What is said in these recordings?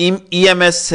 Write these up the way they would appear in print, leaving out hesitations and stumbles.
EMS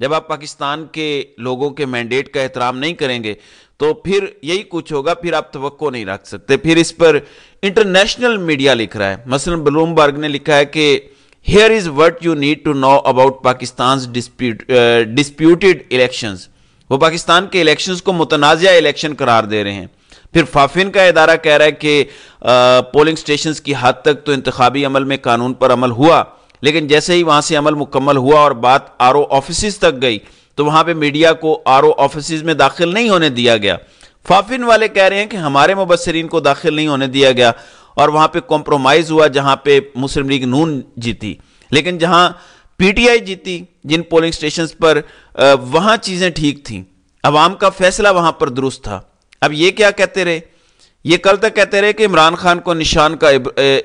جب آپ پاکستان کے لوگوں کے مینڈیٹ کا احترام نہیں کریں گے تو پھر یہی کچھ ہوگا، پھر آپ توقع نہیں رکھ سکتے۔ پھر اس پر انٹرنیشنل میڈیا لکھ رہا ہے، مثلا بلومبرگ نے لکھا ہے کہ here is what you need to know about Pakistan's disputed elections. وہ پاکستان کے الیکشنز کو متنازع الیکشن قرار دے رہے ہیں۔ پھر فافن کا ادارہ کہہ رہا ہے کہ پولنگ سٹیشنز کی حد تک تو انتخابی عمل میں قانون پر عمل ہوا، لیکن جیسے ہی وہاں سے عمل مکمل ہوا اور بات آر او آفیسز تک گئی تو وہاں پہ میڈیا کو آر او آفیسز میں داخل نہیں ہونے دیا گیا۔ فافن والے کہہ رہے ہیں کہ ہمارے مبصرین کو داخل نہیں ہونے دیا گیا اور وہاں پہ کمپرومائز ہوا، جہاں پہ مسلم لیگ نون جیتی، لیکن جہاں پی ٹی آئی جیتی جن پولنگ سٹیشنز پر وہاں چیزیں ٹھیک تھیں، عوام کا فیصلہ وہاں پر درست تھا۔ اب یہ کیا کہتے رہے؟ یہ کل تک کہتے رہے کہ عمران خان کو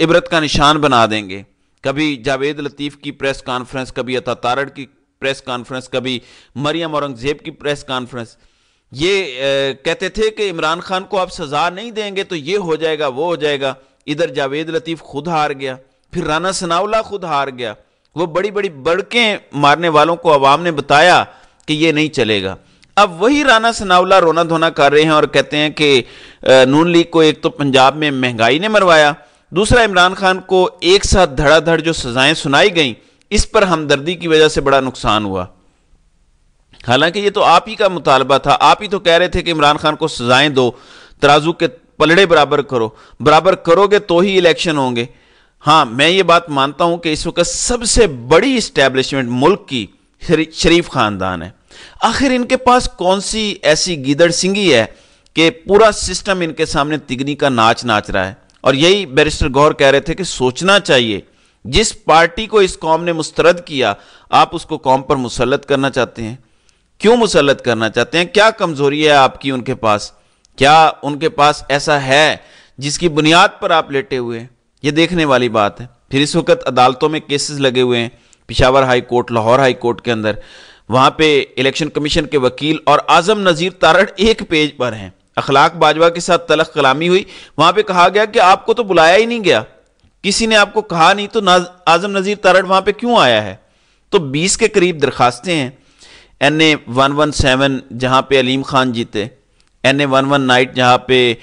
عبرت کا نشان بنا دیں گے، کبھی جاوید لطیف کی پریس کانفرنس، کبھی عطا تارڑ کی پریس کانفرنس، کبھی مریم اورنگزیب کی پریس کانفرنس۔ یہ کہتے تھے کہ عمران خان کو آپ سزا نہیں دیں گے تو یہ ہو جائے گا، وہ ہو جائے گا۔ ادھر جاوید لطیف خود ہار گیا، پھر رانا ثناءاللہ خود ہار گیا۔ وہ بڑی بڑی بڑکیں مارنے والوں کو عوام نے بتایا کہ یہ نہیں چلے گا۔ اب وہی رانا ثناءاللہ رونا دھونا کر رہے ہیں اور کہتے ہیں کہ نون لیگ کو ایک تو پنجاب میں مہنگائی نے مروایا، دوسرا عمران خان کو ایک ساتھ دھڑا دھڑ جو سزائیں سنائی گئیں اس پر ہمدردی کی وجہ سے بڑا نقصان ہوا۔ حالانکہ یہ تو آپ ہی کا مطالبہ تھا، آپ ہی تو کہہ رہے تھے کہ عمران خان کو سزائیں دو، ترازو کے پلڑے برابر کرو گے تو ہی الیکشن ہوں گے۔ ہاں، میں یہ بات مانتا ہوں کہ اس وقت سب سے بڑی اسٹیبلشمنٹ ملک کی شریف خاندان ہے۔ آخر ان کے پاس کون سی ایسی گیدڑ سنگھی ہے کہ پورا سسٹم ان کے سامنے تگنی کا ناچ رہا ہے؟ اور یہی بیرسٹر گوہر کہہ رہے تھے کہ سوچنا چاہیے، جس پارٹی کو اس قوم نے مسترد کیا آپ اس کو قوم پر مسلط کرنا چاہتے ہیں۔ کیوں مسلط کرنا چاہتے ہیں؟ کیا کمزوری ہے آپ کی ان کے پاس؟ کیا ان کے پاس ایسا ہے جس کی بنیاد پر آپ لیٹے ہوئے ہیں؟ یہ دیکھنے والی بات ہے۔ پھر اس وقت عدالتوں میں کیسز لگے ہوئے ہیں، Peshawar high court, Lahore high court کے اندر، وہاں پہ الیکشن کمیشن کے وکیل اور اعظم نذیر تارڑ ایک پیج پر ہیں۔ اخلاق باجوہ کے ساتھ تلخ کلامی ہوئی، وہاں پہ کہا گیا کہ آپ کو تو بلایا ہی نہیں گیا، کسی نے آپ کو کہا نہیں، تو اعظم نذیر تارڑ وہاں پہ کیوں آیا ہے؟ تو 20 کے قریب درخواستیں ہیں۔ NA 117 جہاں پہ علیم خان جیتے، NA 11 نائٹ جہاں پہ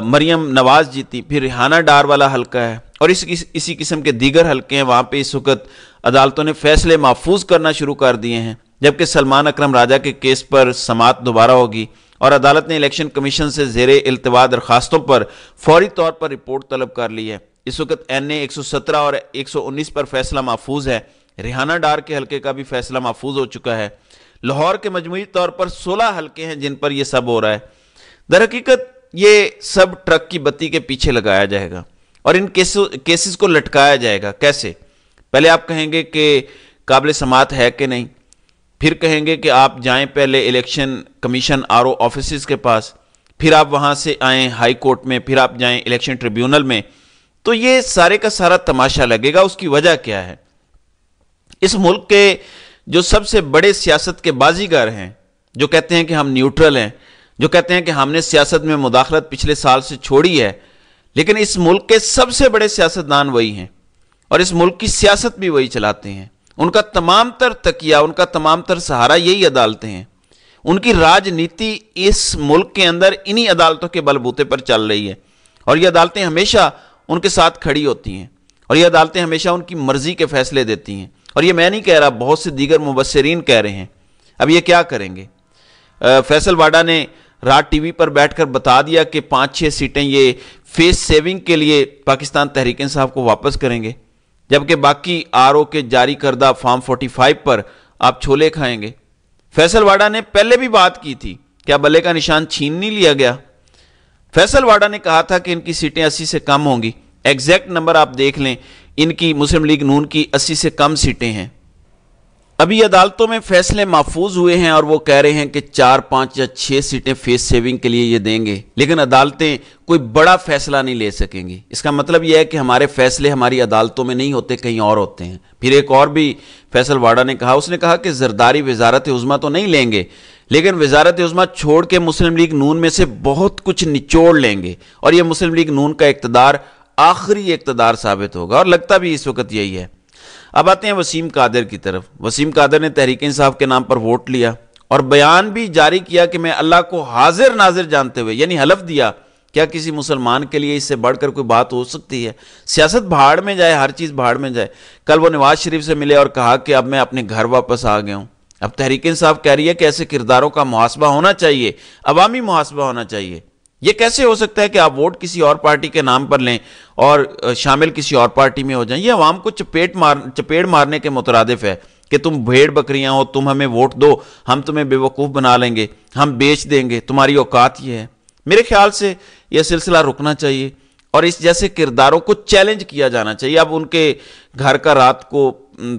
مریم نواز جیتی، پھر ریحانہ ڈار والا حلقہ ہے اور اسی قسم کے دیگر حلقے ہیں، وہاں پہ اس وقت عدالتوں نے فیصلے محفوظ کرنا شروع کر دیے ہیں، جبکہ سلمان اکرم راجہ کے کیس پر سماعت دوبارہ ہوگی اور عدالت نے الیکشن کمیشن سے زیر التوا درخواستوں پر فوری طور پر رپورٹ طلب کر لی ہے۔ اس وقت NA 117 اور 119 پر فیصلہ محفوظ ہے، ریحانہ ڈار کے حلقے کا بھی فیصلہ محفوظ ہو چکا ہے۔ لاہور کے مجموعی طور پر 16 حلقے ہیں جن پر یہ سب ہو رہا ہے۔ در حقیقت یہ سب ٹرک کی بتی کے پیچھے لگایا جائے گا اور ان کیسز کو لٹکایا جائے گا۔ کیسے؟ پہلے آپ کہیں گے کہ قابل سماعت ہے کہ نہیں، پھر کہیں گے کہ آپ جائیں پہلے الیکشن کمیشن RO آفیسز کے پاس، پھر آپ وہاں سے آئیں ہائی کورٹ میں، پھر آپ جائیں الیکشن ٹریبیونل میں، تو یہ سارے کا سارا تماشا لگے گا۔ اس کی وجہ کیا ہے؟ اس ملک کے جو سب سے بڑے سیاست کے بازیگر ہیں، جو کہتے ہیں کہ ہم نیوٹرل ہیں، جو کہتے ہیں کہ ہم نے سیاست میں مداخلت پچھلے سال سے چھوڑی ہے، لیکن اس ملک کے سب سے بڑے سیاستدان وہی ہیں اور اس ملک کی سیاست بھی وہی چلاتے ہیں۔ ان کا تمام تر تکیہ، ان کا تمام تر سہارا یہی عدالتیں ہیں۔ ان کی راجنیتی اس ملک کے اندر انہی عدالتوں کے بل بوتے پر چل رہی ہے اور یہ عدالتیں ہمیشہ ان کے ساتھ کھڑی ہوتی ہیں اور یہ عدالتیں ہمیشہ ان کی مرضی کے فیصلے دیتی ہیں۔ اور یہ میں نہیں کہہ رہا، بہت سے دیگر مبصرین کہہ رہے ہیں۔ اب یہ کیا کریں گے؟ فیصل واڈا نے رات ٹی وی پر بیٹھ کر بتا دیا کہ 5-6 سیٹیں یہ فیس سیونگ کے لیے پاکستان تحریک انصاف کو واپس کریں گے، جبکہ باقی RO کے جاری کردہ فارم 45 پر آپ چھولے کھائیں گے۔ فیصل واڈا نے پہلے بھی بات کی تھی، کیا بلے کا نشان چھین نہیں لیا گیا؟ فیصل واڈا نے کہا تھا کہ ان کی سیٹیں 80 سے کم ہوں گی، ایگزیکٹ نمبر آپ دیکھ لیں، ان کی مسلم لیگ نون کی 80 سے کم سیٹیں ہیں۔ ابھی عدالتوں میں فیصلے محفوظ ہوئے ہیں اور وہ کہہ رہے ہیں کہ 4, 5 یا 6 سیٹیں فیس سیونگ کے لیے یہ دیں گے، لیکن عدالتیں کوئی بڑا فیصلہ نہیں لے سکیں گی۔ اس کا مطلب یہ ہے کہ ہمارے فیصلے ہماری عدالتوں میں نہیں ہوتے، کہیں اور ہوتے ہیں۔ پھر ایک اور بھی فیصل واڈا نے کہا، اس نے کہا کہ زرداری وزارت عظمیٰ تو نہیں لیں گے، لیکن وزارت عظمیٰ چھوڑ کے مسلم لیگ نون میں سے بہت کچھ نچوڑ لیں گے اور یہ مسلم لیگ نون کا اقتدار آخری اقتدار ثابت ہوگا، اور لگتا بھی اس وقت یہی ہے۔ اب آتے ہیں وسیم قادر کی طرف۔ وسیم قادر نے تحریک انصاف کے نام پر ووٹ لیا اور بیان بھی جاری کیا کہ میں اللہ کو حاضر ناظر جانتے ہوئے، یعنی حلف دیا۔ کیا کسی مسلمان کے لیے اس سے بڑھ کر کوئی بات ہو سکتی ہے؟ سیاست بھاڑ میں جائے، ہر چیز بھاڑ میں جائے۔ کل وہ نواز شریف سے ملے اور کہا کہ اب میں اپنے گھر واپس آ گیا ہوں۔ اب تحریک انصاف کہہ رہی ہے کہ ایسے کرداروں کا محاسبہ ہونا چاہیے، عوامی محاسبہ ہونا چاہیے۔ یہ کیسے ہو سکتا ہے کہ آپ ووٹ کسی اور پارٹی کے نام پر لیں اور شامل کسی اور پارٹی میں ہو جائیں؟ یہ عوام کو چپیڑ مارنے کے مترادف ہے کہ تم بھیڑ بکریاں ہو، تم ہمیں ووٹ دو، ہم تمہیں بے وقوف بنا لیں گے، ہم بیچ دیں گے، تمہاری اوقات یہ ہے۔ میرے خیال سے یہ سلسلہ رکنا چاہیے اور اس جیسے کرداروں کو چیلنج کیا جانا چاہیے۔ اب ان کے گھر کا رات کو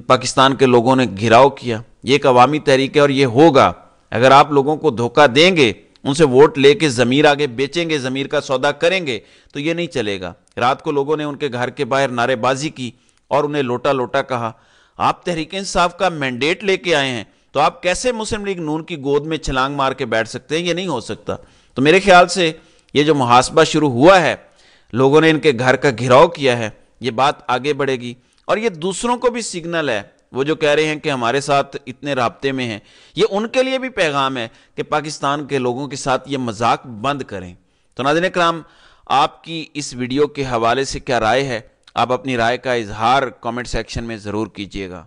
پاکستان کے لوگوں نے گھیراؤ کیا، یہ ایک عوامی تحریک ہے اور یہ ہوگا۔ اگر آپ لوگوں کو دھوکہ دیں گے، ان سے ووٹ لے کے ضمیر آگے بیچیں گے، ضمیر کا سودا کریں گے، تو یہ نہیں چلے گا۔ رات کو لوگوں نے ان کے گھر کے باہر نعرے بازی کی اور انہیں لوٹا لوٹا کہا۔ آپ تحریک انصاف کا مینڈیٹ لے کے آئے ہیں تو آپ کیسے مسلم لیگ نون کی گود میں چھلانگ مار کے بیٹھ سکتے ہیں؟ یہ نہیں ہو سکتا۔ تو میرے خیال سے یہ جو محاسبہ شروع ہوا ہے، لوگوں نے ان کے گھر کا گھیراؤ کیا ہے، یہ بات آگے بڑھے گی اور یہ دوسروں کو بھی سگنل ہے۔ وہ جو کہہ رہے ہیں کہ ہمارے ساتھ اتنے رابطے میں ہیں، یہ ان کے لیے بھی پیغام ہے کہ پاکستان کے لوگوں کے ساتھ یہ مذاق بند کریں۔ تو ناظرین کرام، آپ کی اس ویڈیو کے حوالے سے کیا رائے ہے؟ آپ اپنی رائے کا اظہار کامنٹ سیکشن میں ضرور کیجیے گا۔